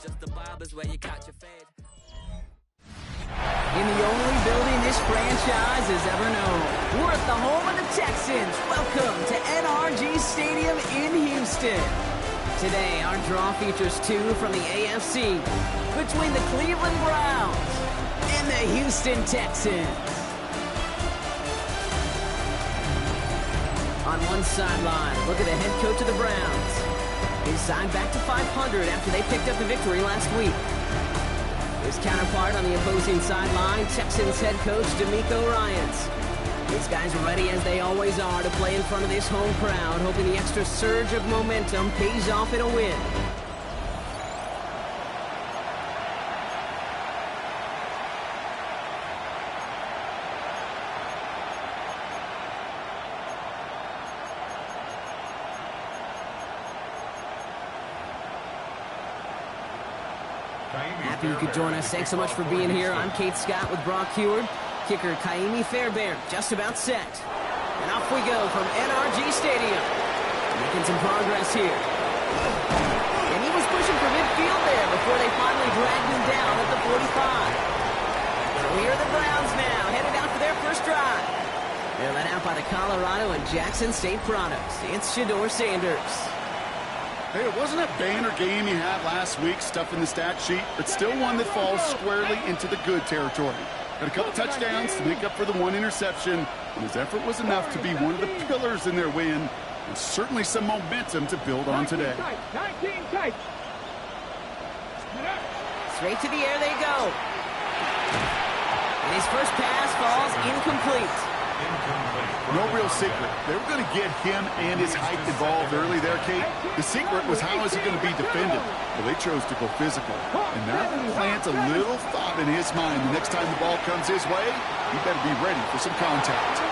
just the barbers where you catch your fade. In the only building this franchise has ever known, we're at the home of the Texans. Welcome to NRG Stadium in Houston. Today, our draw features two from the AFC between the Cleveland Browns and the Houston Texans. On one sideline, look at the head coach of the Browns. He's signed back to 500 after they picked up the victory last week. His counterpart on the opposing sideline, Texans head coach DeMeco Ryans. These guys are ready as they always are to play in front of this home crowd, hoping the extra surge of momentum pays off in a win. Happy you could join us. Thanks so much for being here. I'm Kate Scott with Brock Heward. Kicker Kaimi Fairbairn just about set. And off we go from NRG Stadium. Making some progress here. And he was pushing for midfield there before they finally dragged him down at the 45. So here are the Browns now, headed out for their first drive. They're led out by the Colorado and Jackson State products. It's Shedeur Sanders. Hey, it wasn't a banner game he had last week, stuff in the stat sheet, but still one that falls squarely into the good territory. Got a couple touchdowns to make up for the one interception, and his effort was enough to be one of the pillars in their win, and certainly some momentum to build on today. 19 tight. Straight to the air they go. And his first pass falls incomplete. No real secret. They were going to get him and his height involved early there, Kate. The secret was how is he going to be defended? Well, they chose to go physical. And that plants a little thought in his mind. The next time the ball comes his way, he better be ready for some contact.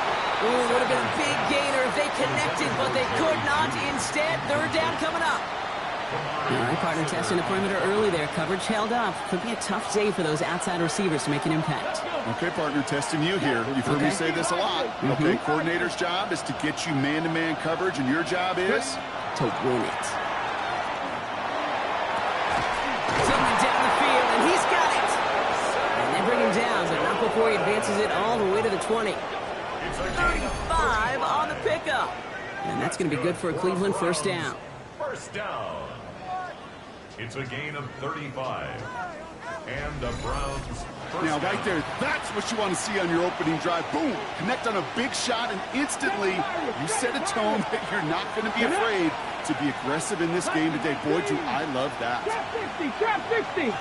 Ooh, would have been a big gainer if they connected, but they could not. Instead, third down coming up. All right, partner testing the perimeter early there. Coverage held up. Could be a tough day for those outside receivers to make an impact. Okay, partner, testing you here. You've heard me say this a lot. Okay, coordinator's job is to get you man-to-man coverage, and your job is? To win it. Taking down the field, and he's got it. And they bring him down, but not before he advances it all the way to the 20. 35 on the pickup. And that's going to be good for a Cleveland first down. First down. It's a gain of 35. And the Browns first Now, down. right there, that's what you want to see on your opening drive. Boom! Connect on a big shot, and instantly you set a tone that you're not going to be afraid to be aggressive in this game today. Boy, do I love that. Trap 60, trap 60.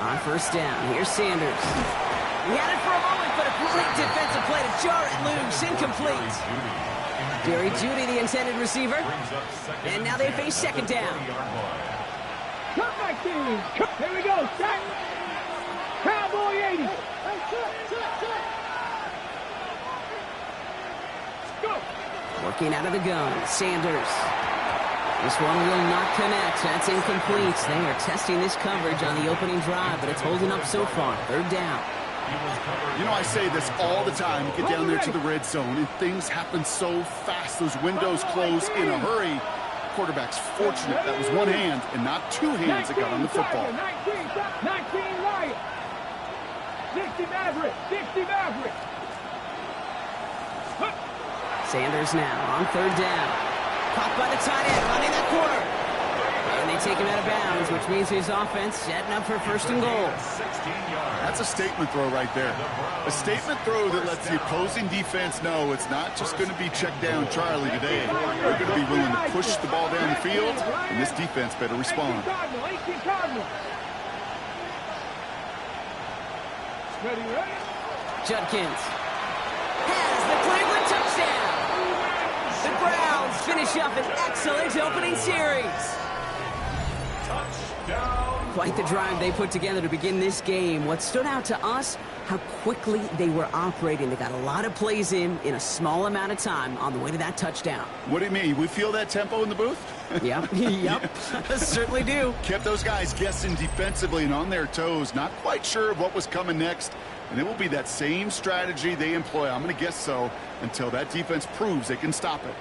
On first down, here's Sanders. He had it for a moment, but a great defensive play to jar it loose. Incomplete. Jerry Jeudy, the intended receiver. And now they face second down. Cut my team. Here we go. Set. Cowboy 80. Go. Working out of the gun, Sanders. This one will not connect. That's incomplete. They are testing this coverage on the opening drive, but it's holding up so far. Third down. You know, I say this all the time. You get down there to the red zone, and things happen so fast. Those windows close in a hurry. Quarterback's fortunate that was one hand and not two hands that got on the football. 19 right. 60 Maverick. 60 Maverick. Sanders now on third down. Caught by the tight end, running that corner. And they take him out of bounds, which means his offense setting up for first and goal. That's a statement throw right there. A statement throw that lets the opposing defense know it's not just going to be check down Charlie today. They're going to be willing to push the ball down the field, and this defense better respond. 18 Cardinal. Ready. Judkins has the Cleveland touchdown. The Browns finish up an excellent opening series. Touchdown. Quite the drive they put together to begin this game. What stood out to us, how quickly they were operating. They got a lot of plays in a small amount of time on the way to that touchdown. What do you mean? We feel that tempo in the booth? Yep. Certainly do. Kept those guys guessing defensively and on their toes, not quite sure of what was coming next. And it will be that same strategy they employ, I'm going to guess so, until that defense proves they can stop it.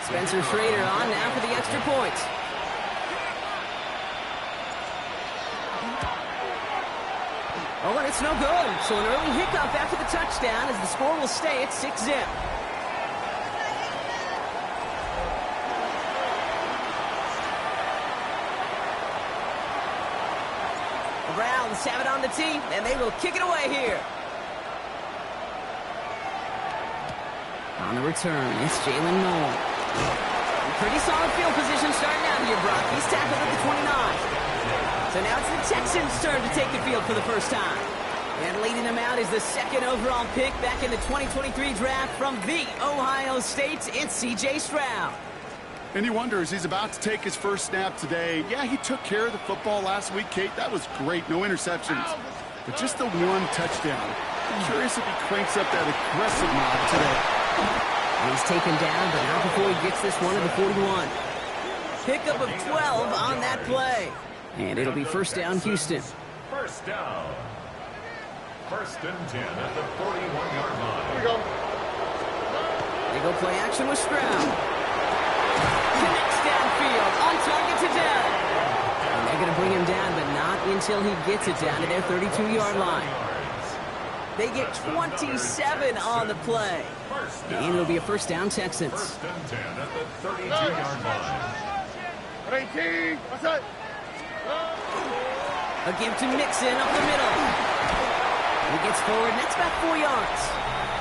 Spencer Schrader on now for the extra point. Oh, and it's no good. So an early hiccup after the touchdown as the score will stay at 6-zip. The Browns have it on the tee, and they will kick it away here. On the return, it's Jalen Noel. Pretty solid field position starting out here, Brock. He's tackled at the 29. So now it's the Texans' turn to take the field for the first time. And leading them out is the second overall pick back in the 2023 draft from the Ohio State. It's C.J. Stroud. And he wonders, he's about to take his first snap today. Yeah, he took care of the football last week, Kate. That was great. No interceptions. But just the one touchdown. I'm curious if he cranks up that aggressive knob today. He's taken down, but not before he gets this one at the 41. Pickup of 12 on that play. And it'll be first down, Houston. First down. First and 10 at the 41-yard line. Here we go. They go play action with Stroud. Connects downfield, on target to down. And they're going to bring him down, but not until he gets it down to their 32-yard line. They get 27 on the play. And it'll be a first down, Texans. First and 10 at the 32-yard line. 18, what's that? A give to Mixon up the middle. He gets forward, and that's about 4 yards.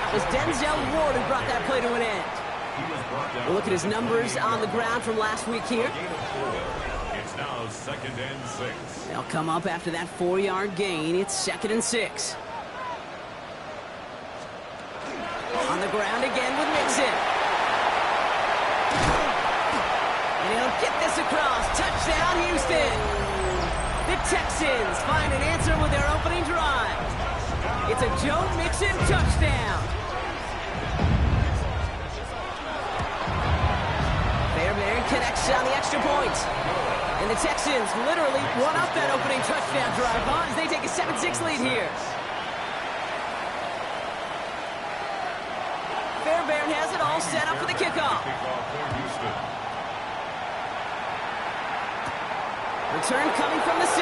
That was Denzel Ward who brought that play to an end. We'll look at his numbers on the ground from last week here. It's now second and 6. They'll come up after that 4-yard gain. It's second and 6. On the ground again with Mixon. And he'll get this across. Touchdown, Houston. The Texans find an answer with their opening drive. It's a Joe Mixon touchdown. Fairbairn connects on the extra point. And the Texans literally won up that opening touchdown drive as they take a 7-6 lead here. Fairbairn has it all set up for the kickoff. Return coming from the 6.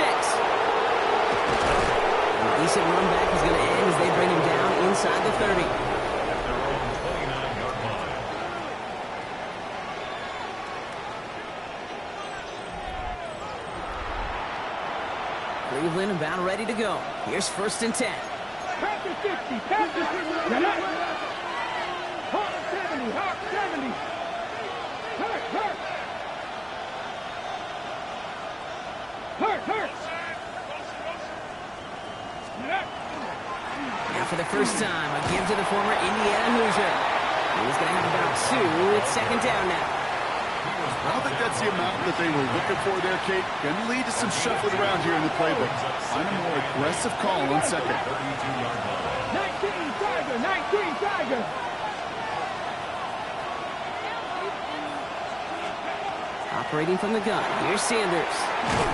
A decent run back is going to end as they bring him down inside the 30. At their own 29-yard line. Cleveland about ready to go. Here's first and 10. Pass it 50, pass it 50. Hawk 70, Hawk 70. Hurt, hurt. Hurt, hurt. Now for the first time, a give to the former Indiana Hoosier. He's going to have about 2. It's second down now. I don't think that's the amount that they were looking for there, Kate. Going to lead to some shuffling around here in the playbook. Find a more aggressive call on second. 32-yard line. 19 Tiger, 19 Tiger. Operating from the gun. Here's Sanders.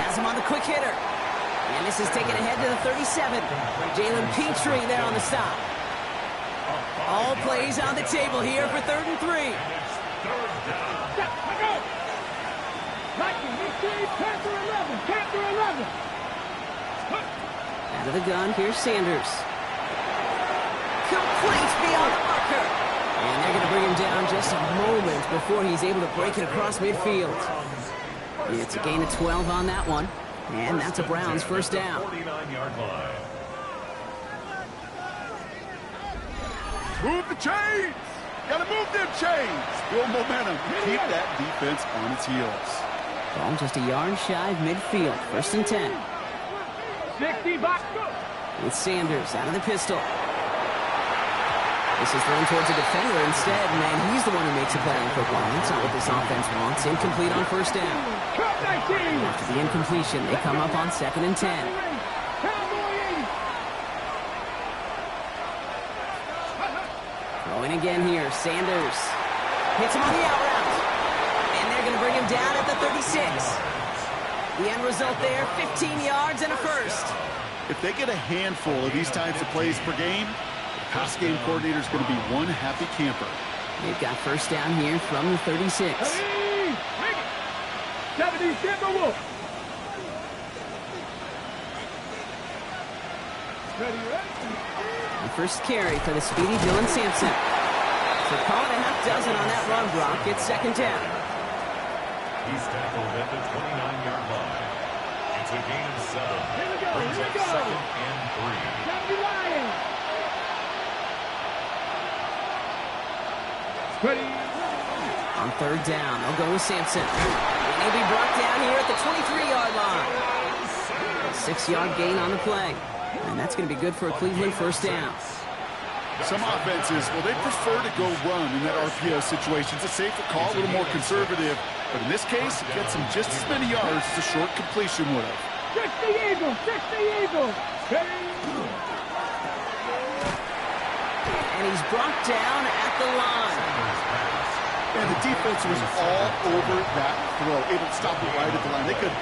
Has him on the quick hitter. And this is taken ahead to the 37. Jalen Petrie there on the stop. All plays on the table here for 3rd and 3. Out of the gun, here's Sanders. Complete beyond the marker. And they're going to bring him down just a moment before he's able to break it across midfield. It's a gain of 12 on that one. And that's a Browns first down. 49-yard line. Move the chains! Gotta move them chains! Build momentum. Keep that defense on its heels. Ball just a yard shy of midfield. First and 10. 60 back. With Sanders out of the pistol. This is thrown towards a defender instead. Man, he's the one who makes a play on football. That's not what this offense wants. Incomplete on first down. After the incompletion, they come up on 2nd and 10. Throwing again here. Sanders hits him on the out route. And they're going to bring him down at the 36. The end result there, 15 yards and a first. If they get a handful of these types of plays per game, the pass game coordinator is going to be one happy camper. They've got first down here from the 36. 70 Timberwolves. The first carry for the speedy Dylan Sampson. So call it a half dozen on that run, Brock. It's second down. He's tackled at the 29-yard line. It's a gain of 7. Brings up second and 3. Lions. Ready. On third down, they'll go with Sampson. And he'll be brought down here at the 23-yard line. A 6-yard gain on the play. And that's going to be good for a Cleveland first down. Some offenses, well, they prefer to go run in that RPO situation. It's a safer call, a little more conservative. But in this case, it gets him just as many yards as a short completion would have. 60 Eagles, 60 Eagles. And he's brought down at the line. And the defense was all over that throw, able to stop it right at the line. They could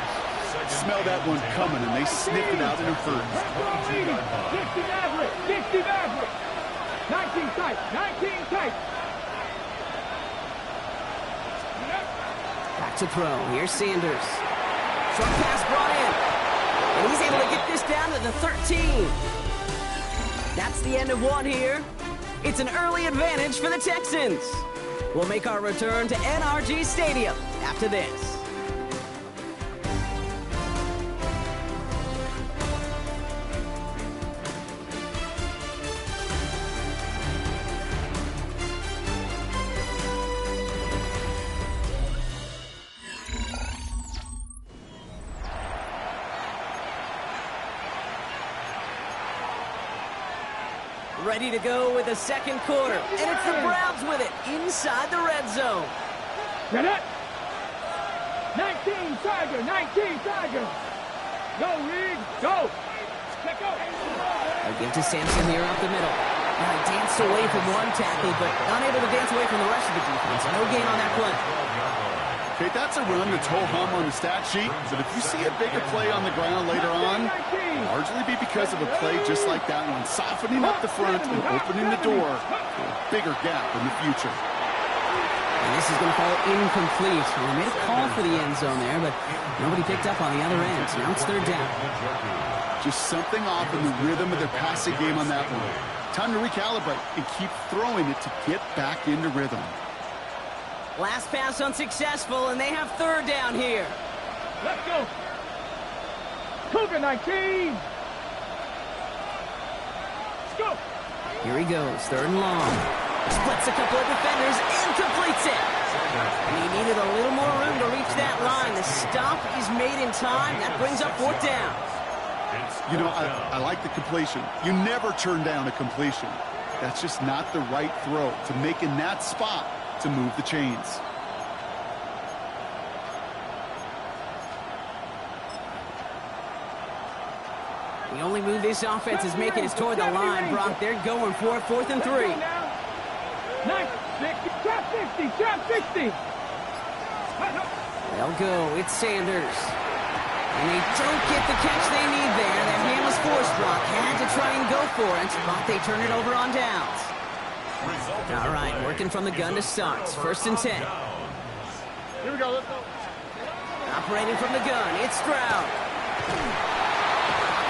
smell that one coming, and they sniffed it out in a hurry. 60 Maverick, 60 Maverick. 19 tight, 19 tight. Back to throw. Here's Sanders. Short pass brought in. And he's able to get this down to the 13. That's the end of one here. It's an early advantage for the Texans. We'll make our return to NRG Stadium after this. Ready to go with the second quarter. And it's the Browns with it inside the red zone. Get it. 19 Tiger, 19 Tiger. Go, Reed, go. Let go. They'll give to Sampson here up the middle. Now he danced away from one tackle, but unable to dance away from the rest of the defense. No gain on that play. Okay, that's a run that's ho-hum on the stat sheet, but if you see a bigger play on the ground later on, it'll largely be because of a play just like that one, softening up the front and opening the door for a bigger gap in the future. And this is going to fall incomplete. Well, they made a call for the end zone there, but nobody picked up on the other end. So now it's third down. Just something off in the rhythm of their passing game on that one. Time to recalibrate and keep throwing it to get back into rhythm. Last pass unsuccessful, and they have third down here. Let's go. Cougar 19. Let's go. Here he goes, third and long. Splits a couple of defenders and completes it. And he needed a little more room to reach that line. The stop is made in time. That brings up fourth down. You know, I like the completion. You never turn down a completion. That's just not the right throw to make in that spot to move the chains. The only move this offense is making is toward the line, Brock. They're going for it, 4th and 3. 60, trap 60, trap 60. They'll go. It's Sanders. And they don't get the catch they need there. That hand was forced, Brock. Had to try and go for it, but they turn it over on downs. All right, working from the gun to start. 1st and 10. Here we go, let's go. Operating from the gun, it's Stroud.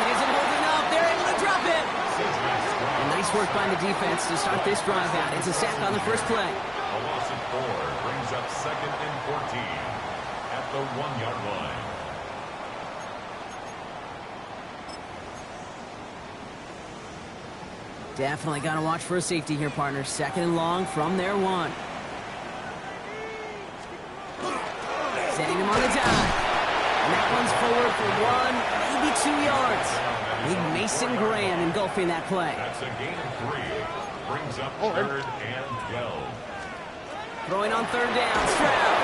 It isn't holding up. They're able to drop it. And nice work by the defense to start this drive out. It's a sack on the first play. A loss of 4 brings up 2nd and 14 at the 1-yard line. Definitely got to watch for a safety here, partner. 2nd and long from their 1. Setting him on the dive. And that one's forward for 1, maybe 2 yards. Big Mason Graham engulfing that play. That's a gain of 3. Brings up 3rd and 12. Throwing on 3rd down, Stroud.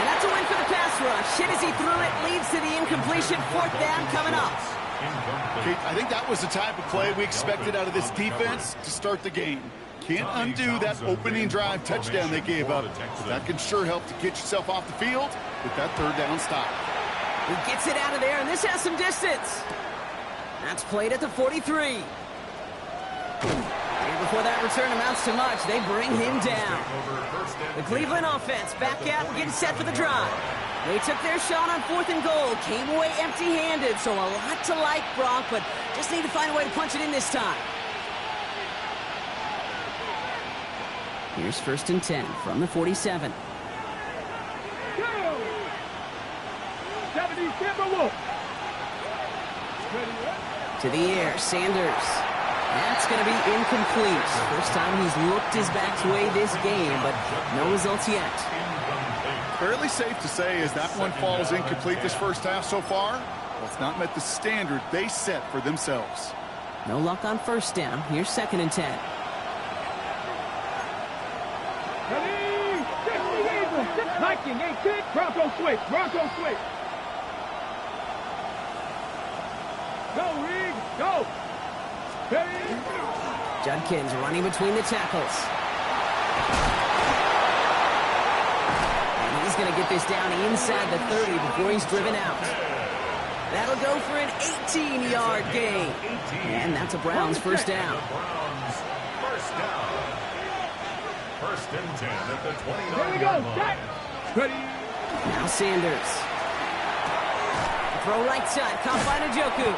And that's a win for the pass rush. Hit as he threw it, leads to the incompletion. 4th down coming up. Okay, I think that was the type of play we expected out of this defense to start the game. Can't undo that opening drive touchdown they gave up. That can sure help to get yourself off the field with that 3rd down stop. He gets it out of there, and this has some distance. That's played at the 43. Here before that that return amounts to much. They bring him down. The Cleveland offense back out and getting set for the drive. They took their shot on 4th and goal, came away empty-handed, so a lot to like, Brock, but just need to find a way to punch it in this time. Here's 1st and 10 from the 47. To the air, Sanders. That's going to be incomplete. First time he's looked his back's way this game, but no results yet. Fairly safe to say as that one falls incomplete this first half so far. Well, it's not met the standard they set for themselves. No luck on 1st down. Here's 2nd and 10. Viking, 8-6, Bronco switch, Bronco switch. Go, Reed, go. Judkins running between the tackles. And he's going to get this down inside the 30 before he's driven out. That'll go for an 18-yard gain. And that's a Browns first down. First and 10 at the Here 29-yard we go, line. Ready. Now Sanders. Throw right side, caught by Njoku.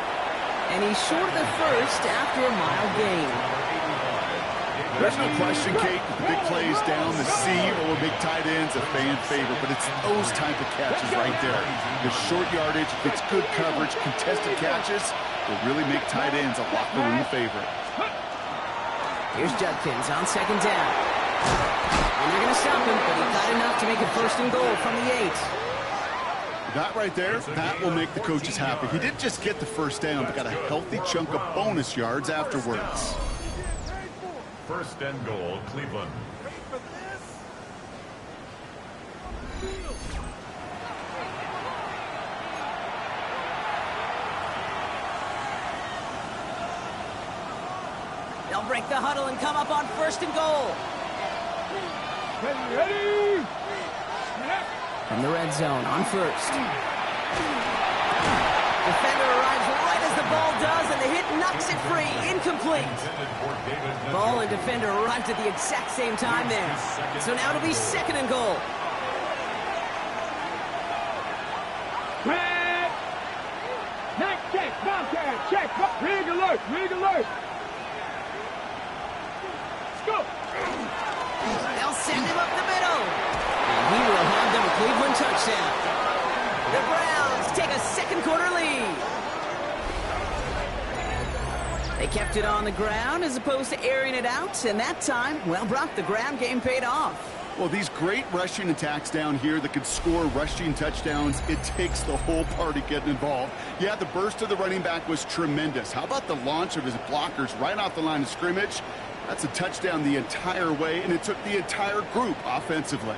And he's short of the first after a mile gain. There's no question, Kate, with the big plays down the seam or big tight ends, a fan favorite, but it's those type of catches right there. The short yardage, gets good coverage, contested catches will really make tight ends a locker room favorite. Here's Judkins on 2nd down. And they're going to stop him, but he got enough to make it 1st and goal from the 8. That right there, that will make the coaches happy. He didn't just get the first down, but got a healthy chunk of bonus yards afterwards. 1st and goal, Cleveland. They'll break the huddle and come up on 1st and goal. Ready. From the red zone on 1st. Defender arrives right as the ball does, and the hit knocks it free. Incomplete. Ball and defender arrived at the exact same time there. So now it'll be 2nd and goal. Red. Night check, Bobcat, check. Rig alert, rig alert. Let's go. They'll send him up the middle. And he will have them a Cleveland touchdown. The Browns take a 2nd quarter lead. They kept it on the ground as opposed to airing it out. And that time, well, Brock, the ground game paid off. Well, these great rushing attacks down here that could score rushing touchdowns, it takes the whole party getting involved. Yeah, the burst of the running back was tremendous. How about the launch of his blockers right off the line of scrimmage? That's a touchdown the entire way, and it took the entire group offensively.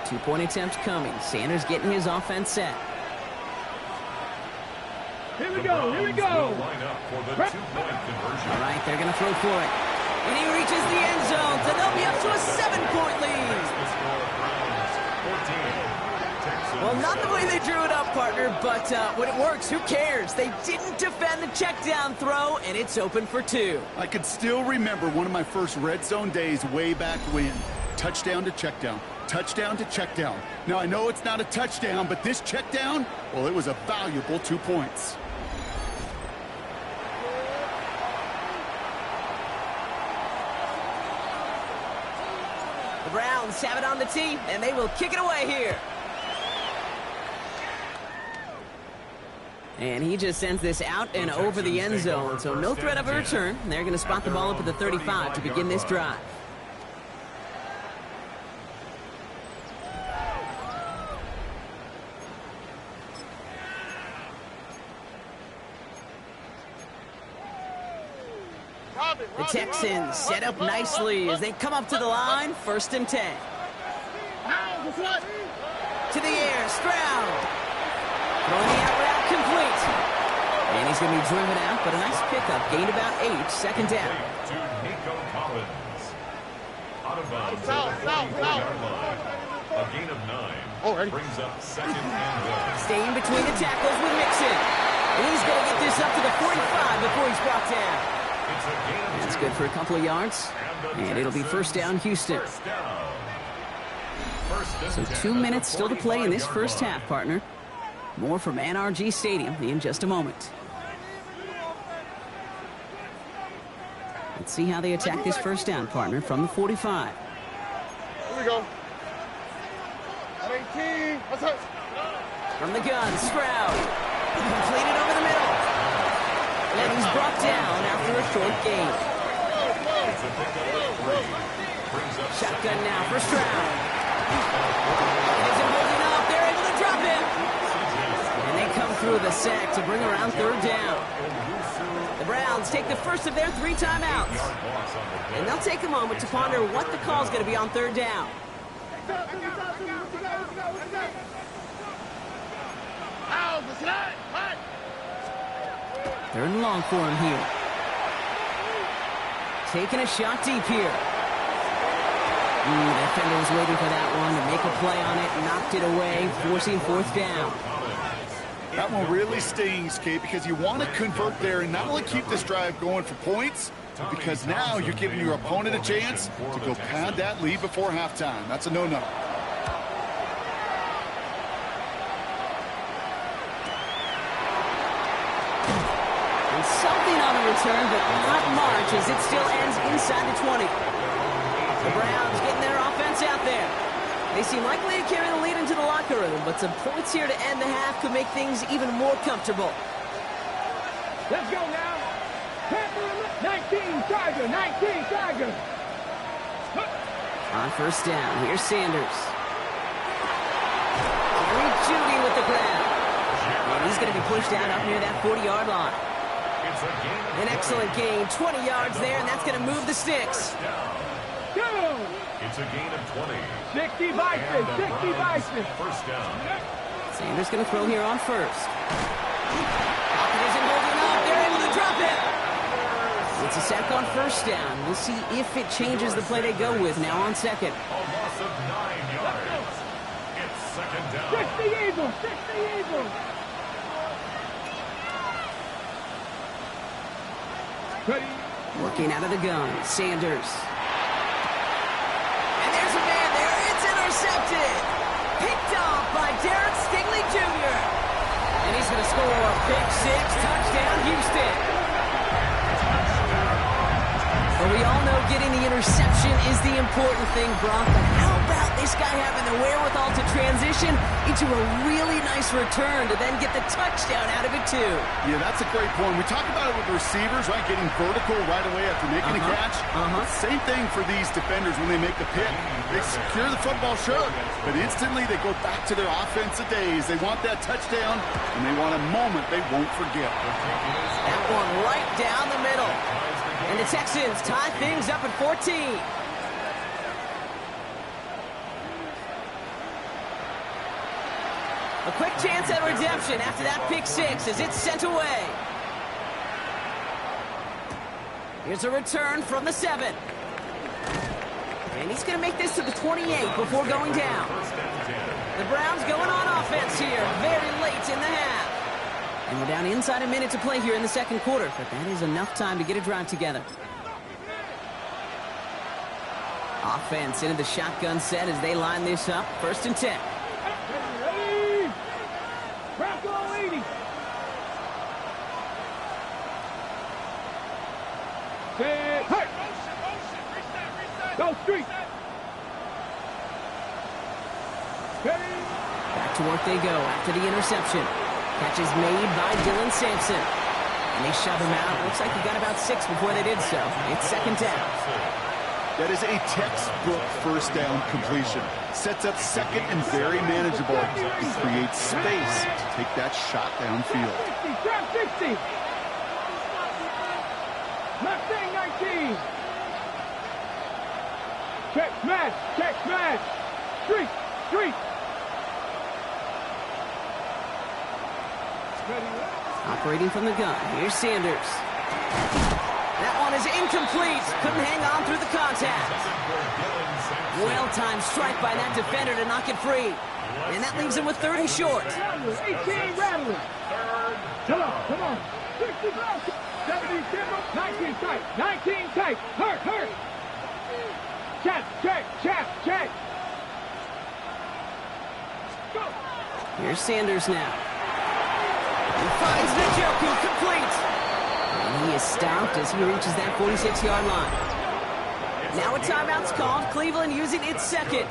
Two-point attempt coming. Sanders getting his offense set. Here we go, here we go. Line up for the 2-point conversion. All right, they're going to throw for it. And he reaches the end zone, so they'll be up to a 7-point lead. Well, not the way they drew it up, partner, but when it works, who cares? They didn't defend the check down throw, and it's open for 2. I could still remember one of my first red zone days way back when. Touchdown to check down. Touchdown to check down. Now, I know it's not a touchdown, but this check down, well, it was a valuable 2 points. The Browns have it on the tee, and they will kick it away here. And he just sends this out and over the end zone, so no threat of a return. They're going to spot the ball up at the 35 to begin this drive. The Texans set up nicely as they come up to the line, 1st and 10. To the air, Stroud. Throwing the out route complete. And he's going to be driven out, but a nice pickup. Gained about 8, 2nd down. To Nico Collins. Out of bounds at the 44-yard line. A gain of 9. Brings up second and 1. Staying between the tackles with Mixon. And he's going to get this up to the 45 before he's brought down. It's a gain of That's 2. good for a couple of yards. And it'll be first down, Houston. First down. First and So 10 2 at the minutes still to play in this 45-yard first line. half, partner. More from NRG Stadium in just a moment. Let's see how they attack this first down, partner, from the 45. Here we go. 18. What's up? From the gun, Stroud. Completed over the middle. And he's brought down after a short gain. It's a pickup of 3. Brings up Shotgun now for Stroud. Isn't holding up. They're able to drop him. And they come through the sack to bring around third down. The Browns take the first of their 3 timeouts. And they'll take a moment to ponder what the call is going to be on third down. Third and long for him here. Taking a shot deep here. The defender was waiting for that one to make a play on it, knocked it away, forcing fourth down. That one really stings, Kate, because you want to convert there and not only keep this drive going for points, but because now you're giving your opponent a chance to go pad that lead before halftime. That's a no-no. And something on the return, but not much as it still ends inside the 20. The Browns getting their offense out there. They seem likely to carry the lead into the locker room, but some points here to end the half could make things even more comfortable. Let's go now. 19 Tiger, 19 Tiger. On first down, here's Sanders. Jerry Judy with the grab. And he's going to be pushed out up near that 40-yard line. It's a gain of An excellent gain, 20 yards there, and that's going to move the sticks. Go. It's a gain of 20. 60 Bison, 60 Bison. First down. Sanders going to throw here on first. Pocket isn't holding up. They're able to drop it. It's a sack on first down. We'll see if it changes the play they go with now on second. A loss of 9 yards. It's second down. 60 Eagles, 60 Eagles. Ready. Working out of the gun, Sanders. And there's a man there. It's intercepted. Picked off by Derek Stingley Jr. And he's going to score a pick six. Touchdown, Houston. Well, we all know getting the interception is the important thing, Brock. But how about this guy having the wherewithal to transition into a really nice return to then get the touchdown out of it, too? Yeah, that's a great point. We talk about it with receivers, right? Getting vertical right away after making a catch. Same thing for these defenders when they make the pick. They secure the football, sure, but instantly they go back to their offensive days. They want that touchdown, and they want a moment they won't forget. That one right down the middle. And the Texans tie things up at 14. A quick chance at redemption after that pick six as it's sent away. Here's a return from the 7. And he's going to make this to the 28 before going down. The Browns going on offense here very late in the half. And we're down inside a minute to play here in the second quarter, but that is enough time to get a drive together. Offense into the shotgun set as they line this up. First and 10. Ready. Bronco 80. Hey. Go street. Ready. Back to work they go after the interception. Catch is made by Dylan Sampson. And they shove him out. Looks like he got about 6 before they did so. It's second down. That is a textbook first down completion. Sets up second and very manageable. It creates space to take that shot downfield. 60, trap 60. Mustang 19. Check smash. Street. Operating from the gun. Here's Sanders. That one is incomplete. Couldn't hang on through the contact. Well-timed strike by that defender to knock it free. And that leaves him with 30 short. 18 rattling. Come on. 60, 70, 19 tight. 19 tight. Hurt. Check. Go. Here's Sanders now. He finds Njoku complete. And he is stopped as he reaches that 46-yard line. Now a timeout's called. Cleveland using its second.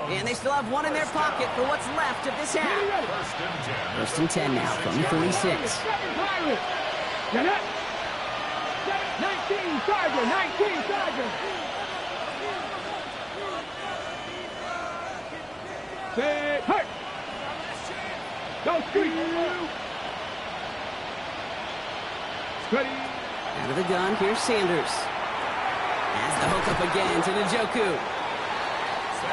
And they still have one in their pocket for what's left of this half. First and 10 now from the 46. 19 Tiger. Set, hurt. Go, street. Ready. Out of the gun, here's Sanders. Has the hook up again to Njoku.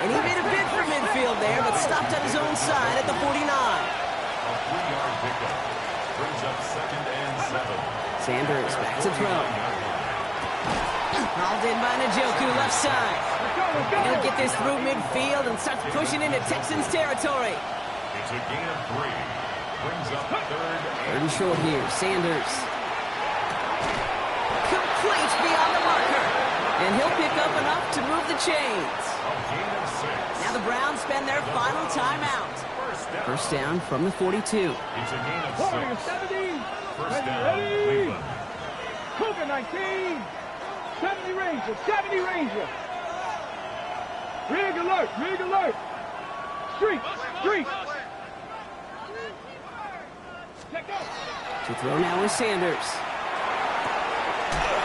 And he made a bid for midfield there, but stopped on his own side at the 49. A 3-yard pickup brings up 2nd and 7. Sanders back to throw. Hauled in by Njoku, left side. He'll get this through midfield and starts pushing into Texans territory. It's a gain of 3. Brings up 3rd and short here, Sanders. Complete beyond the marker. And he'll pick up enough to move the chains. A gain of 6. Now the Browns spend their final timeout. First down from the 42. It's a gain of 6. 70. First down, Ready. Cleveland. Cougar 19. 70 Ranger. Rig alert. Street. Check out. To throw now is Sanders.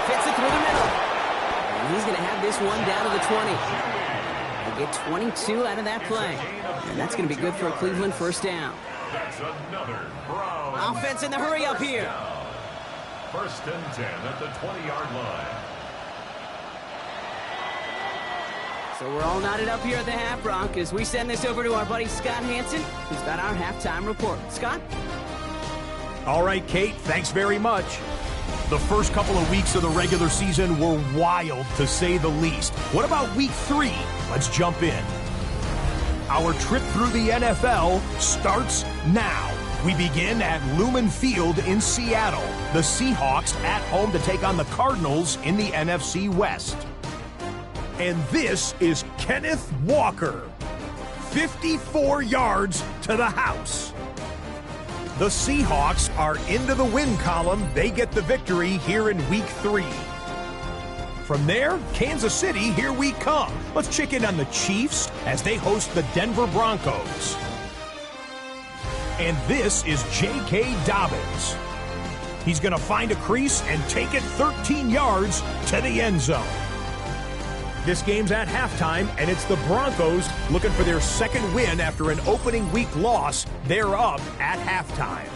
Fits it through the middle. And he's going to have this one down to the 20. They get 22 out of that play. And that's going to be good for a Cleveland first down. That's another Brown. Offense in the hurry up here. First and 10 at the 20-yard line. So we're all knotted up here at the half, Bronc, as we send this over to our buddy Scott Hansen, who's got our halftime report. Scott? All right, Kate, thanks very much. The first couple of weeks of the regular season were wild, to say the least. What about week 3? Let's jump in. Our trip through the NFL starts now. We begin at Lumen Field in Seattle. The Seahawks at home to take on the Cardinals in the NFC West. And this is Kenneth Walker. 54 yards to the house. The Seahawks are into the win column. They get the victory here in week 3. From there, Kansas City, here we come. Let's check in on the Chiefs as they host the Denver Broncos. And this is J.K. Dobbins. He's going to find a crease and take it 13 yards to the end zone. This game's at halftime, and it's the Broncos looking for their second win after an opening week loss. They're up at halftime.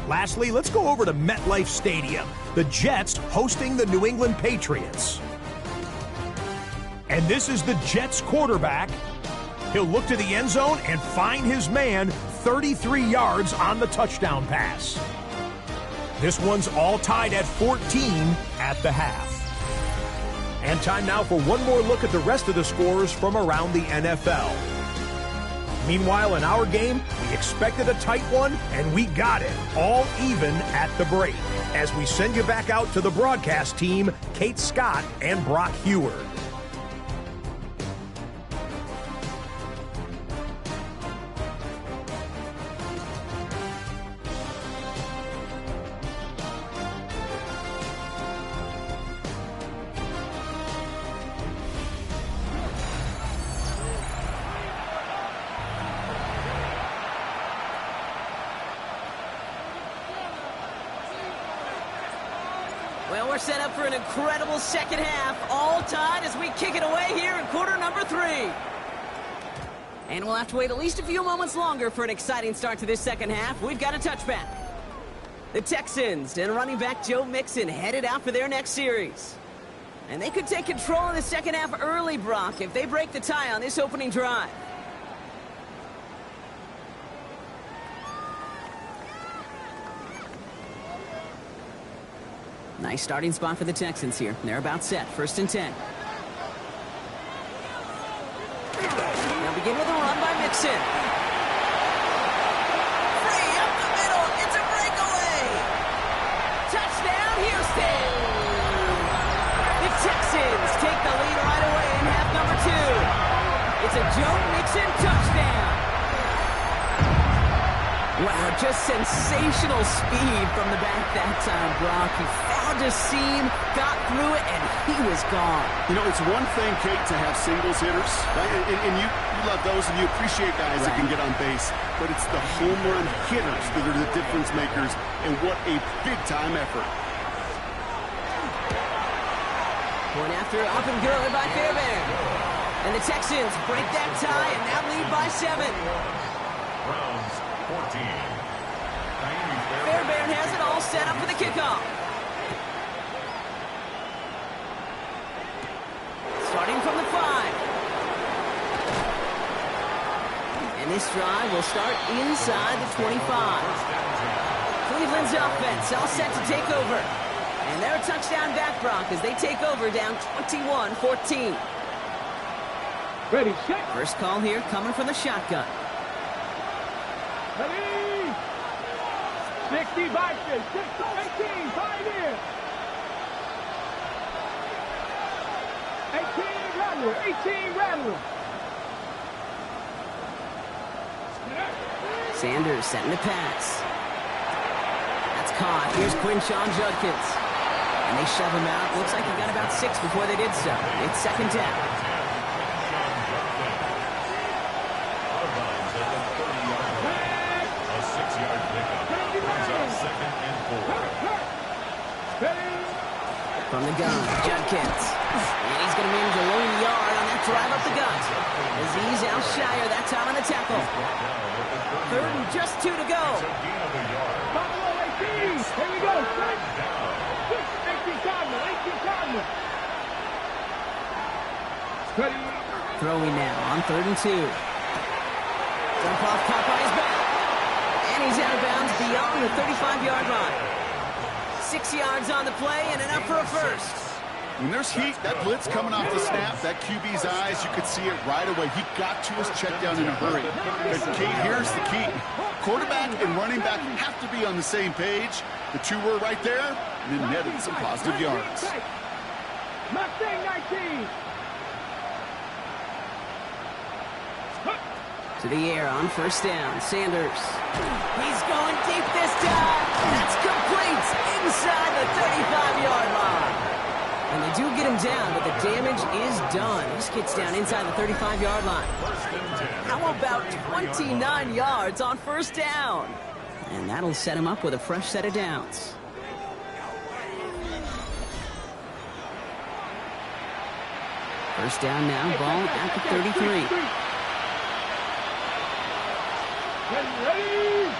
Lastly, let's go over to MetLife Stadium. The Jets hosting the New England Patriots. And this is the Jets quarterback. He'll look to the end zone and find his man 33 yards on the touchdown pass. This one's all tied at 14 at the half. And time now for one more look at the rest of the scores from around the NFL. Meanwhile, in our game, we expected a tight one, and we got it, all even at the break. As we send you back out to the broadcast team, Kate Scott and Brock Heward. Well, we're set up for an incredible second half, all tied as we kick it away here in quarter number 3. And we'll have to wait at least a few moments longer for an exciting start to this second half. We've got a touchback. The Texans and running back Joe Mixon headed out for their next series. And they could take control of the second half early, Brock, if they break the tie on this opening drive. Nice starting spot for the Texans here. They're about set. 1st and 10. They'll begin with a run by Mixon. Free up the middle. It's a breakaway. Touchdown, Houston. The Texans take the lead right away in half number 2. It's a Joe Mixon touchdown. Wow, just sensational speed from the back that time, Brock. He found a seam, got through it, and he was gone. You know, it's one thing, Kate, to have singles hitters, right? And you love those, and you appreciate guys that can get on base. But it's the home run hitters that are the difference makers, and what a big-time effort. Point after up and good by Fairbairn. And the Texans break that tie and now lead by 7. Browns 14. Fairbairn has it all set up for the kickoff. Starting from the 5. And this drive will start inside the 25. Cleveland's offense all set to take over. And they're a touchdown back, Brock, as they take over down 21-14. Ready, set. First call here coming from the shotgun. Ready. 60 boxes. 18, 5 in. 18 Rattler. Sanders setting the pass. That's caught. Here's Quinshawn Judkins. And they shove him out. Looks like he got about 6 before they did so. It's 2nd down. From the gun, Judkins. And he's going to manage a low yard on that drive up the gut. Azeez Al-Shire that time on the tackle. 3rd and just 2 to go. Buffalo 18. Here we go. 18 Cardinal. Ready. Throwing now on 3rd and 2. Dump off caught by his back. And he's out of bounds beyond the 35-yard line. 6 yards on the play and enough for a first. When there's heat, that blitz coming off the snap, that QB's eyes, you could see it right away. He got to his check down in a hurry. But Kate, here's the key. Quarterback and running back have to be on the same page. The two were right there, and then netted some positive yards. Mustang 19. To the air on 1st down. Sanders. He's going deep this time. That's complete inside the 35-yard line. And they do get him down, but the damage is done. This gets down inside the 35-yard line. How about 29 yards on 1st down? And that'll set him up with a fresh set of downs. First down now, ball at the 33. Ready.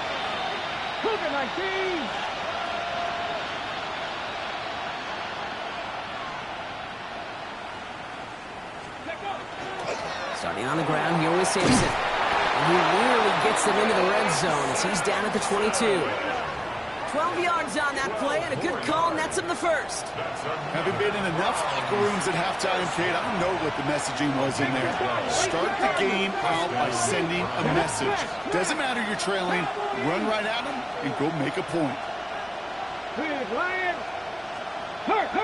Cougar 19. Starting on the ground here with Simpson. And he nearly gets them into the red zone as he's down at the 22. 12 yards on that play, and a good call nets him the first. Having been in enough locker rooms at halftime, Kate, I don't know what the messaging was in there. Start the game out by sending a message. Doesn't matter you're trailing, run right at them and go make a point. Lion. Hurt.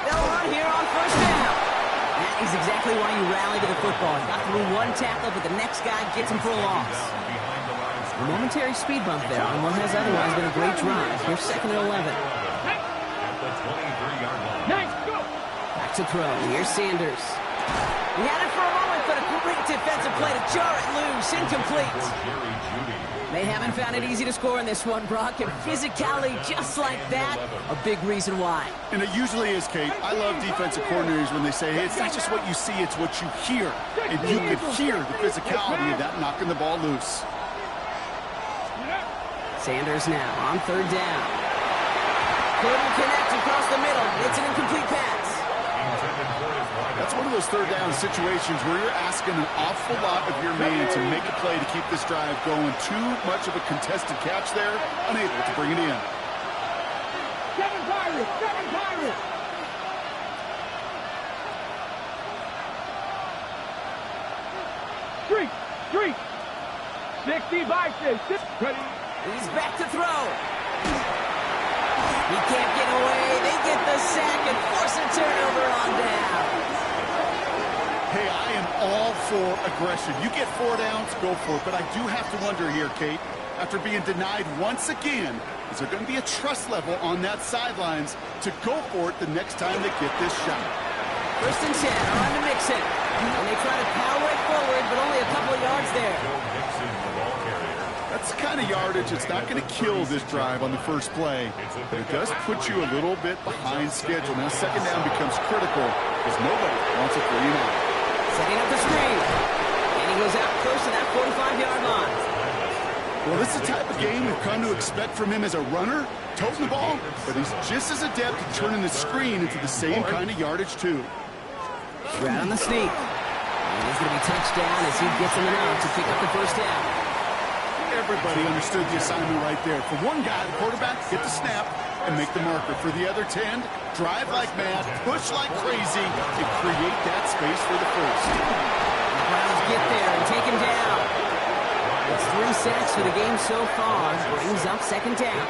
They'll run here on 1st down. That is exactly why you rally to the football. Got through one tackle, but the next guy gets him for a loss. A momentary speed bump there on what has otherwise been a great drive. Here's 2nd and 11. Back to throw. Here's Sanders. He had it for a moment, but a great defensive play to jar it loose. Incomplete. They haven't found it easy to score in this one, Brock, and physicality just like that, a big reason why. And it usually is, Kate. I love defensive coordinators when they say, hey, it's not just what you see, it's what you hear. And you could hear the physicality of that knocking the ball loose. Sanders now on 3rd down. Couldn't connect across the middle. It's an incomplete pass. That's one of those third down situations where you're asking an awful lot of your man to make a play to keep this drive going. Too much of a contested catch there, unable to bring it in. Seven Pirates! Street! 60 Vices! Ready? He's back to throw. He can't get away. They get the sack and force a turnover on down. Hey, I am all for aggression. You get 4 downs, go for it. But I do have to wonder here, Kate, after being denied once again, is there going to be a trust level on that sidelines to go for it the next time they get this shot? First and 10, on to Mixon. And they try to power it forward, but only a couple of yards there. That's the kind of yardage it's not going to kill this drive on the first play, but it does put you a little bit behind schedule. Now second down becomes critical because nobody wants a 3-and-out. Setting up the screen. And he goes out close to that 45-yard line. Well, this is the type of game we've come to expect from him as a runner, toting the ball, but he's just as adept at turning the screen into the same kind of yardage, too. Right on the sneak. And he's going to be touched down as he gets him enough to pick up the first down. Everybody understood the assignment right there. For one guy, the quarterback, get the snap and make the marker. For the other 10, drive like mad, push like crazy, and create that space for the first. The Browns get there and take him down. It's 3 sacks for the game so far. Brings up second down.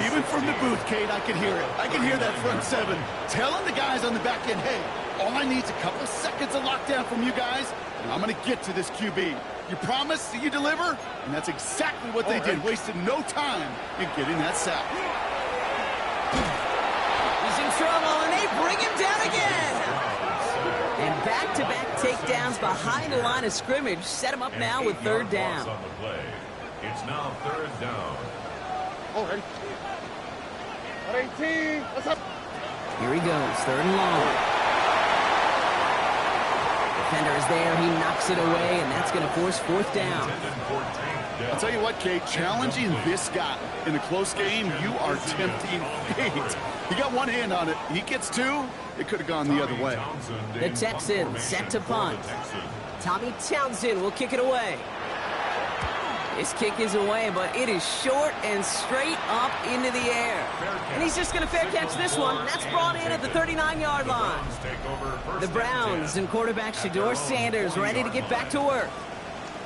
Even from the booth, Kate, I can hear it. I can hear that front 7 telling the guys on the back end, hey, all I need is a couple seconds of lockdown from you guys, and I'm going to get to this QB. You promise that you deliver? And that's exactly what they did. Wasted no time in getting that sack. He's in trouble, and they bring him down again. And back-to-back takedowns behind the line of scrimmage set him up now with third down. It's now third down. Ready? 18. What's up? Here he goes, third and long. Defender is there, he knocks it away, and that's going to force fourth down. I'll tell you what, Kate, challenging this guy in a close game, you are tempting fate. He got one hand on it. He gets 2. It could have gone the other way. The Texans set to punt. Tommy Townsend will kick it away. His kick is away, but it is short and straight up into the air. And he's just going to fair catch this one. That's brought in at the 39-yard line. The Browns and quarterback Shedeur Sanders ready to get back to work.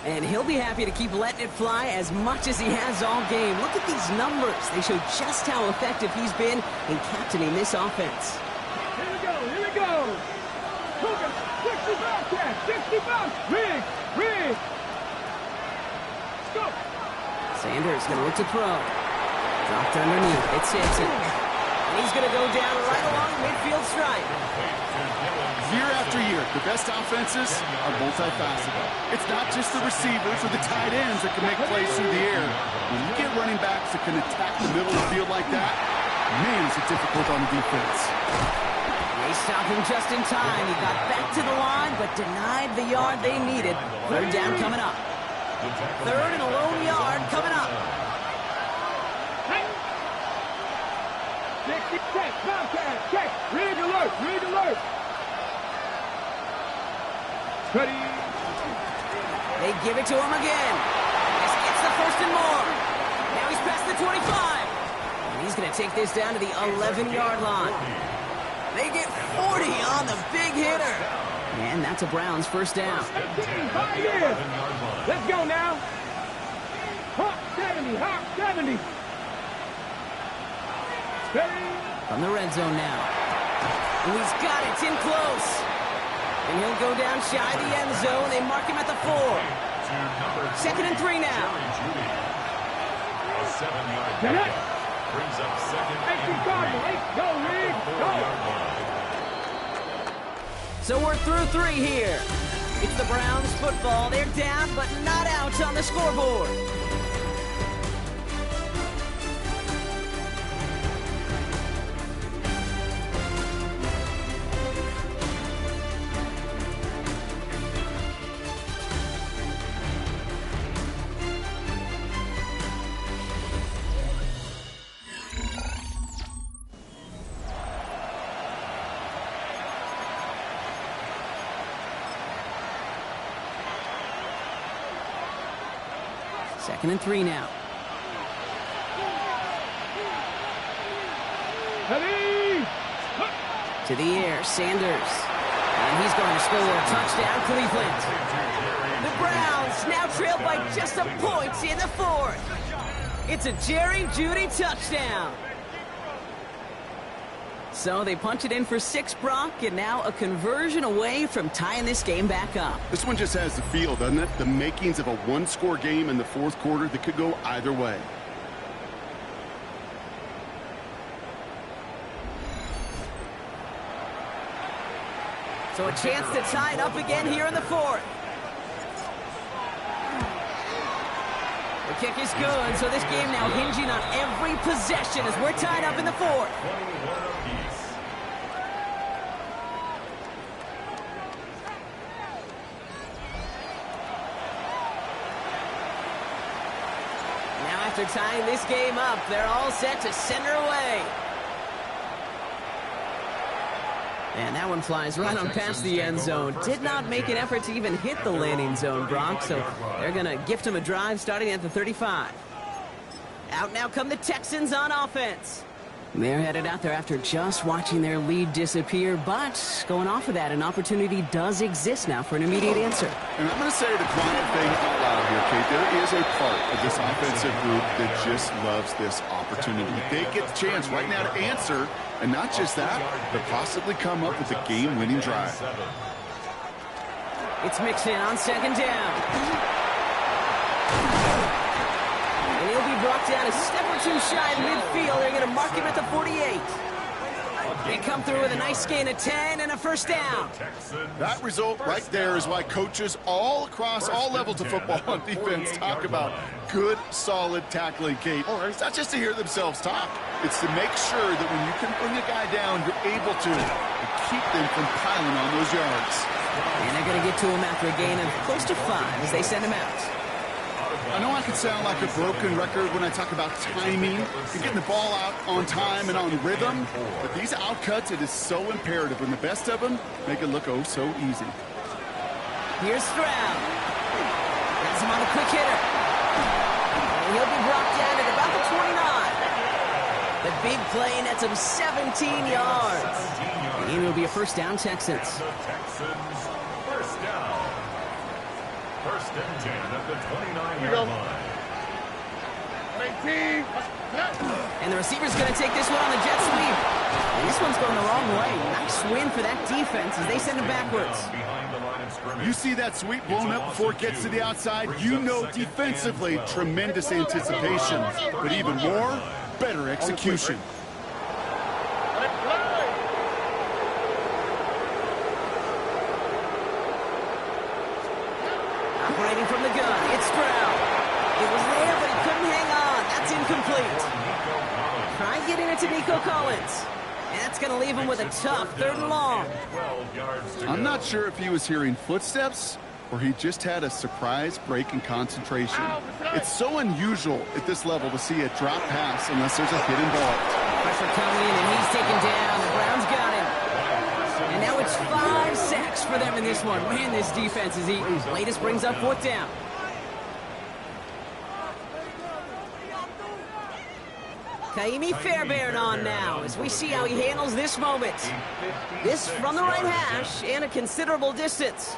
And he'll be happy to keep letting it fly as much as he has all game. Look at these numbers. They show just how effective he's been in captaining this offense. Here we go. 65. Rig. Go. Sanders going to look to throw. Dropped underneath. It's Simpson. And he's going to go down right along midfield stripe. Year after year, the best offenses are multifaceted. It's not just the receivers or the tight ends that can make plays through the air. When you get running backs that can attack the middle of the field like that, man, is it difficult on the defense. They stopped him just in time. He got back to the line, but denied the yard they needed. Third down coming up. Third and a lone yard coming up. 60 check, contact, check. Rig alert. Ready. They give it to him again. This gets the first and more. Now he's past the 25. And he's going to take this down to the 11-yard line. They get 40 on the big hitter. And that's a Browns first down. 18, 5 years. Let's go now. Hawk 70. Ready. From the red zone now. And he's got it. It's in close. And he'll go down shy of the end zone. They mark him at the 4. Second and 3 now. A 7-yard pickup brings up second and 3. Go, Rig. Go. So we're through 3 here. It's the Browns football. They're down, but not out on the scoreboard. 2nd and 3 now. Ready? To the air, Sanders. And he's going to score. Touchdown, Cleveland. The Browns now trail by just a point in the 4th. It's a Jerry Jeudy touchdown. So they punch it in for 6, Brock, and now a conversion away from tying this game back up. This one just has the feel, doesn't it? The makings of a one-score game in the 4th quarter that could go either way. So a chance to tie it up again here in the 4th. The kick is good, so this game now hinging on every possession as we're tied up in the 4th. Now after tying this game up, they're all set to send her away. And that one flies right on past the end zone. Did not make an effort to even hit the landing zone, Brock, so they're going to gift him a drive starting at the 35. Out now come the Texans on offense. They're headed out there after just watching their lead disappear, but going off of that, an opportunity does exist now for an immediate answer. And I'm going to say the quiet thing out loud here, Kate. There is a part of this offensive group that just loves this opportunity. They get the chance right now to answer, and not just that, but possibly come up with a game-winning drive. It's Mixon on 2nd down. And he'll be brought down a step or 2 shy of midfield. They're going to mark him at the 48. They come through with a nice gain of 10 and a 1st down. That result right there is why coaches all across all levels of football on defense talk about good, solid tackling, Kate. It's not just to hear themselves talk. It's to make sure that when you can bring a guy down, you're able to keep them from piling on those yards. And they're going to get to him after a gain of close to 5 as they send him out. I know I can sound like a broken record when I talk about timing and getting the ball out on time and on rhythm, but these outcuts, it is so imperative, and the best of them make it look oh so easy. Here's Stroud. Gets him on a quick hitter. And he'll be brought down at about the 29. The big play nets him 17 yards. And it'll be a 1st down, Texans. First down. 1st and 10 at the 29-yard line. And the receiver's going to take this one on the jet sweep. And this one's going the wrong way. Nice win for that defense as they send him backwards. You see that sweep blown up before it gets to the outside, you know defensively, tremendous anticipation. But even more, better execution. Operating from the gun, it's Stroud. It was there, but he couldn't hang on. That's incomplete. Try getting it to Nico Collins. And that's going to leave him with a tough 3rd and long. I'm not sure if he was hearing footsteps or he just had a surprise break in concentration. It's so unusual at this level to see a drop pass unless there's a hit involved. Pressure coming in, and he's taken down. The Browns got him. And now it's 5 sacks for them in this one. Man, this defense is eating. Latest brings up 4th down. Kaimi Fairbairn on now as we see how he handles this moment. This from the right hash and a considerable distance.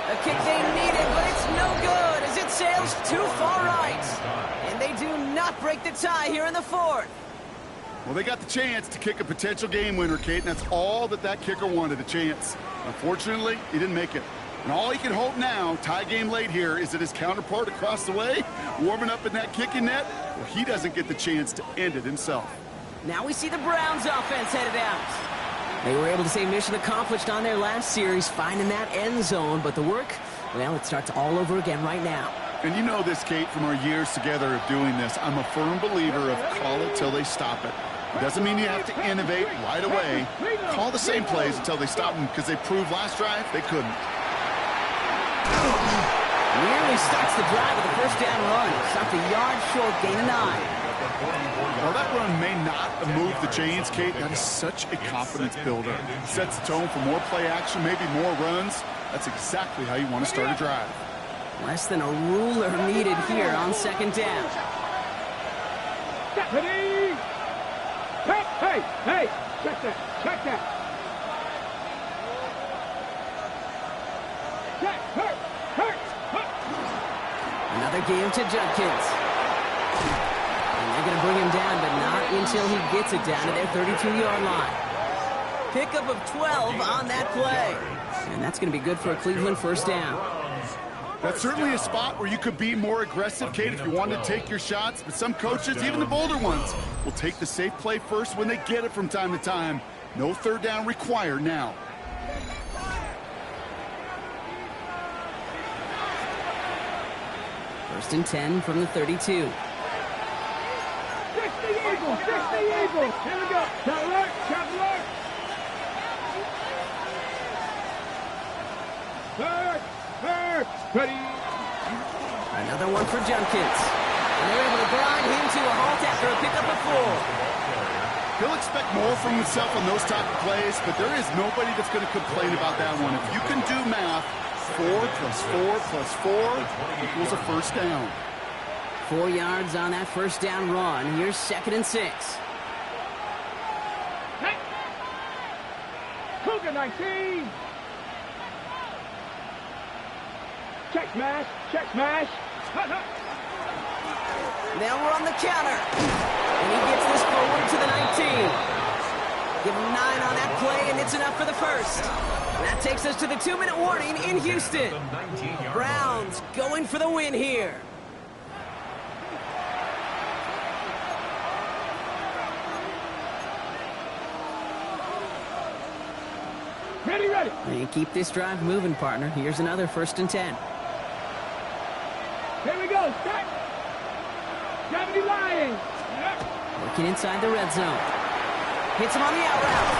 A kick they needed, but it's no good as it sails too far right. And they do not break the tie here in the 4th. Well, they got the chance to kick a potential game winner, Kate, and that's all that kicker wanted, a chance. Unfortunately, he didn't make it. And all he can hope now, tie game late here, is that his counterpart across the way, warming up in that kicking net, well, he doesn't get the chance to end it himself. Now we see the Browns offense headed out. They were able to say mission accomplished on their last series, finding that end zone, but the work, well, it starts all over again right now. And you know this, Kate, from our years together of doing this. I'm a firm believer of call it till they stop it. It doesn't mean you have to innovate right away. Call the same plays until they stop them, because they proved last drive they couldn't. Nearly starts the drive with a 1st down run. Stopped a yard short, gain of 9. While that run may not move the chains, Kate, that is such a confidence builder. Sets the tone for more play action, maybe more runs. That's exactly how you want to start a drive. Less than a ruler needed here on second down. Ready? Hey, hey, check that, check that. Check, hurt. Another game to Judkins. And they're going to bring him down, but not until he gets it down to their 32-yard line. Pickup of 12 on that play. And that's going to be good for a Cleveland first down. That's certainly a spot where you could be more aggressive, Kate, if you wanted to take your shots. But some coaches, even the bolder ones, will take the safe play first when they get it from time to time. No third down required now. First and 10 from the 32. 60 Eagles, 60 Eagles. Here we go. Traveler. Ready. Another one for Judkins. And they're able to grind him to a halt after a pickup of 4. He'll expect more from himself on those type of plays, but there is nobody that's going to complain about that one. If you can do math, 4 plus 4 plus 4 equals a first down. 4 yards on that first down run. Here's second and 6. Hey. Cougar 19. Check smash. Now we're on the counter. And he gets this forward to the 19. Give him 9 on that play, and it's enough for the first. That takes us to the 2-minute warning in Houston. Browns going for the win here. Ready. And keep this drive moving, partner. Here's another first and 10. Here we go. Start. Gravity Lions. Working inside the red zone. Hits him on the out route.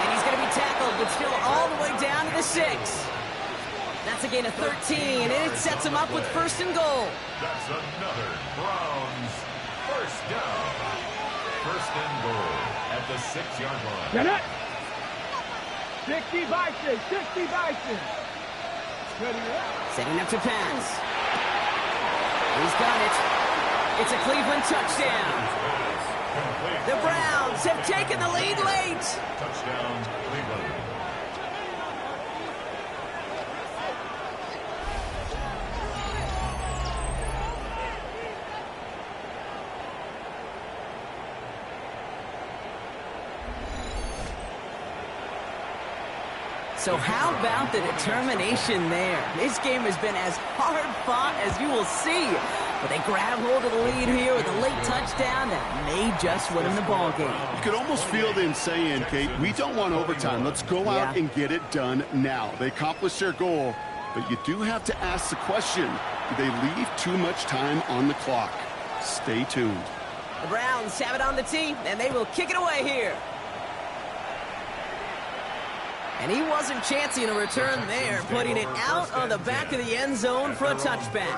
And he's going to be tackled, but still all the way down to the 6. That's a gain of 13, and it sets him up with first and goal. That's another Browns first down. First and goal at the 6-yard line. Get it. 60 Bison. Ready. Setting up to pass. He's got it. It's a Cleveland touchdown. The Browns have taken the lead late. Touchdown, Cleveland. So how about the determination there? This game has been as hard fought as you will see. But they grab hold of the lead here with a late touchdown that may just win them the ball game. You could almost feel them saying, Kate, we don't want overtime. Let's go out and get it done now. They accomplished their goal, but you do have to ask the question, do they leave too much time on the clock? Stay tuned. The Browns have it on the tee, and they will kick it away here. And he wasn't chancing a return there, putting it out on the back of the end zone for a touchback.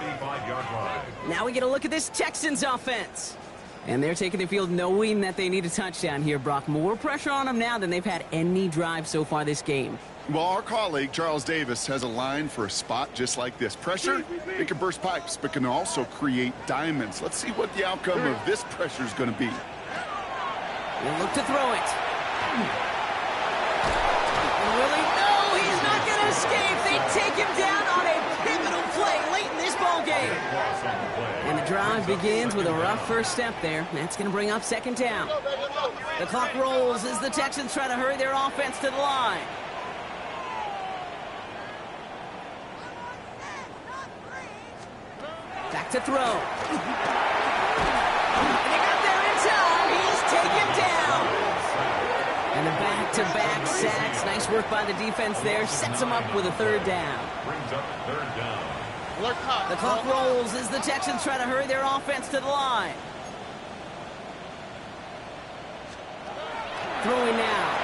Now we get a look at this Texans offense. And they're taking the field knowing that they need a touchdown here, Brock. More pressure on them now than they've had any drive so far this game. Well, our colleague, Charles Davis, has a line for a spot just like this. Pressure, it can burst pipes, but can also create diamonds. Let's see what the outcome of this pressure is going to be. We'll look to throw it. Willie, no, he's not going to escape. They take him down on a pivotal play late in this ball game. And the drive begins with a rough first step there. That's going to bring up second down. The clock rolls as the Texans try to hurry their offense to the line. Back to throw. And they got there in time. He's taken down. And the back-to-back sacks. Nice work by the defense there. Sets him up with a third down. Brings up third down. The clock rolls as the Texans try to hurry their offense to the line. Throwing now.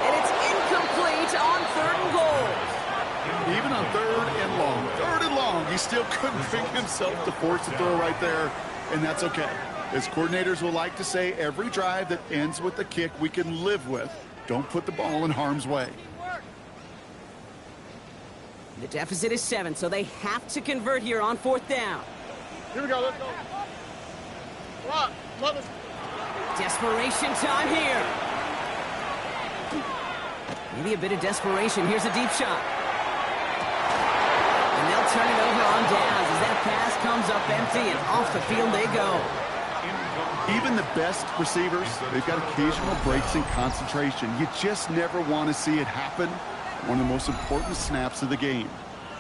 And it's incomplete on third and goal. Even on third and long, he still couldn't bring himself to force the throw right there, and that's okay. As coordinators will like to say, every drive that ends with a kick we can live with. Don't put the ball in harm's way. The deficit is 7, so they have to convert here on 4th down. Here we go, let's go. Come on, love us. Desperation time here. Maybe a bit of desperation. Here's a deep shot. And they'll turn it over on downs as that pass comes up empty, and off the field they go. Even the best receivers, they've got occasional breaks in concentration. You just never want to see it happen. One of the most important snaps of the game.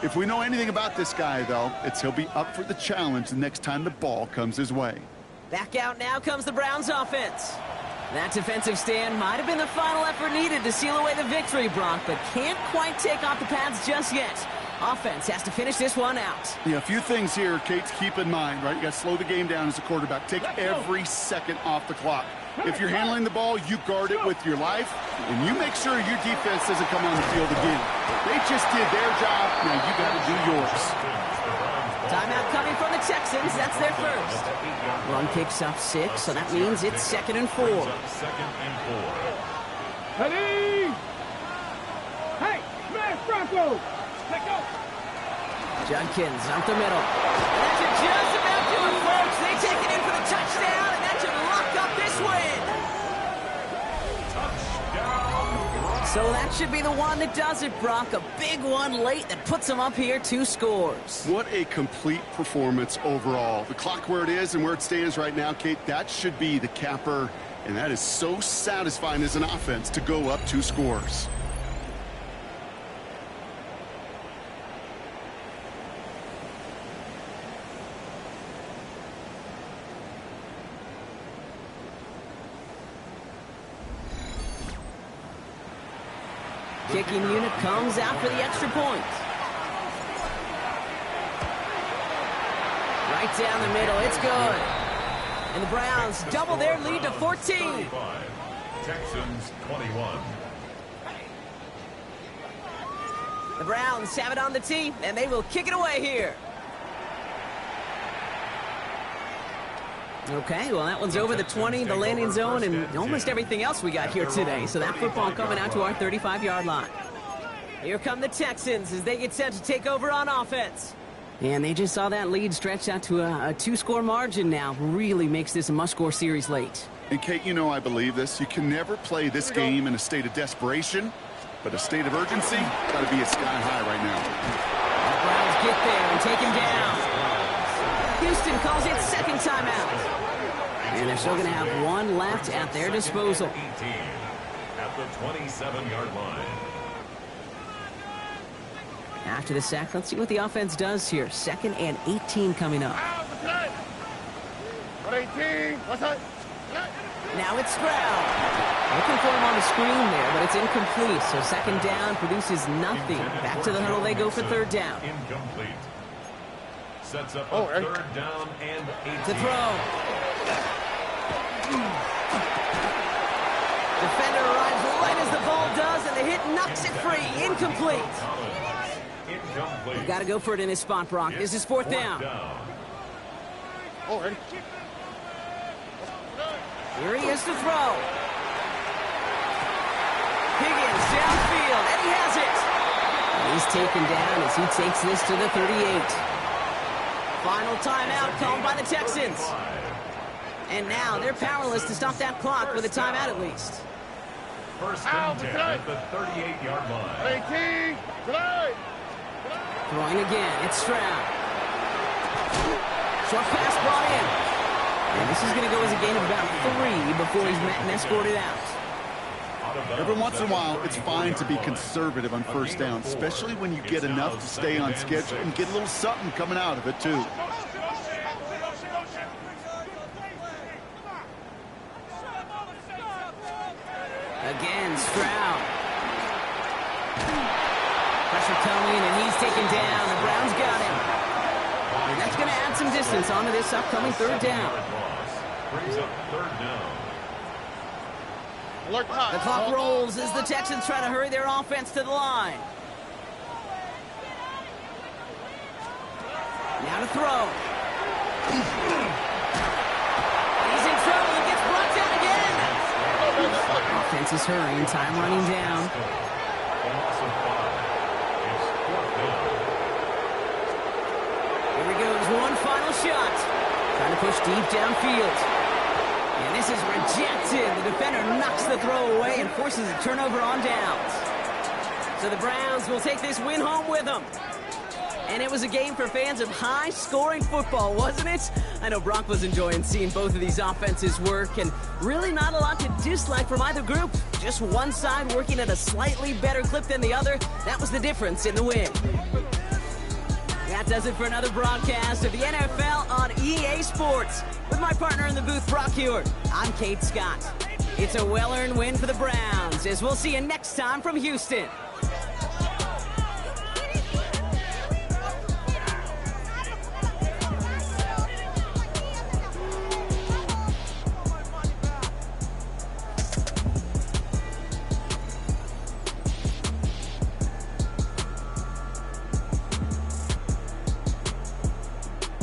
If we know anything about this guy, though, it's he'll be up for the challenge the next time the ball comes his way. Back out now comes the Browns offense. That defensive stand might have been the final effort needed to seal away the victory, Brock, but can't quite take off the pads just yet. Offense has to finish this one out. Yeah, a few things here, Kate, to keep in mind, right? You got to slow the game down as a quarterback. Take every second off the clock. If you're handling the ball, you guard it with your life, and you make sure your defense doesn't come on the field again. They just did their job. Now you got to do yours. Timeout coming from the Texans. That's their first. Run picks up 6, so that means it's 2nd and 4. Ready? Hey, smash Bronco! Let go! Judkins up the middle. And that should just about do it, folks. They take it in for the touchdown, and that should lock up this win. So that should be the one that does it, Brock. A big one late that puts them up here 2 scores. What a complete performance overall. The clock where it is and where it stands right now, Kate, that should be the capper. And that is so satisfying as an offense to go up 2 scores. Kicking unit comes out for the extra point. Right down the middle, it's good. And the Browns double their lead to 14. Texans 21. The Browns have it on the tee, and they will kick it away here. Okay, well, that one's over the 20, the landing zone, and almost everything else we got here today. So that football coming out to our 35-yard line. Here come the Texans as they get set to take over on offense. And they just saw that lead stretch out to a 2-score margin now. Really makes this a must-score series late. And, Kate, you know I believe this. You can never play this game in a state of desperation, but a state of urgency got to be a sky high right now. The Browns get there and take him down. Houston calls it second timeout. And they're still going to have one left at their disposal. 18 at the 27-yard line. After the sack, let's see what the offense does here. 2nd and 18 coming up. Now it's Stroud. Looking for him on the screen there, but it's incomplete. So 2nd down produces nothing. Back to the huddle they go for 3rd down. Incomplete. Sets up a 3rd down and 18. To throw. Defender arrives right as the ball does, and the hit knocks it free. Incomplete. Incomplete. You've got to go for it in this spot, Brock. This is 4th down. Here he is to throw. Higgins downfield, and he has it. And he's taken down as he takes this to the 38. Final timeout called by the Texans. And now they're powerless to stop that clock with a timeout at least. 1st and 10 at the 38-yard line. 18, Throwing again, it's Stroud. Short pass brought in. And this is going to go as a gain of about 3 before he's met and escorted out. Every once in a while, it's fine to be conservative on 1st down, especially when you get enough to stay on schedule and get a little something coming out of it, too. Again, Stroud. Pressure coming, and he's taken down. The Browns got him. And that's going to add some distance onto this upcoming 3rd down. Brings up 3rd down. The clock rolls as the Texans try to hurry their offense to the line. Now to throw. He's in trouble and gets brought down again. Offense is hurrying, time running down. The loss of 5. It's 4th down. shot. Trying to push deep downfield. And this is rejected. The defender knocks the throw away and forces a turnover on downs. So the Browns will take this win home with them. And it was a game for fans of high-scoring football, wasn't it? I know Brock was enjoying seeing both of these offenses work, and really not a lot to dislike from either group. Just one side working at a slightly better clip than the other. That was the difference in the win. That does it for another broadcast of the NFL on EA Sports. With my partner in the booth, Brock Hewitt, I'm Kate Scott. It's a well-earned win for the Browns, as we'll see you next time from Houston.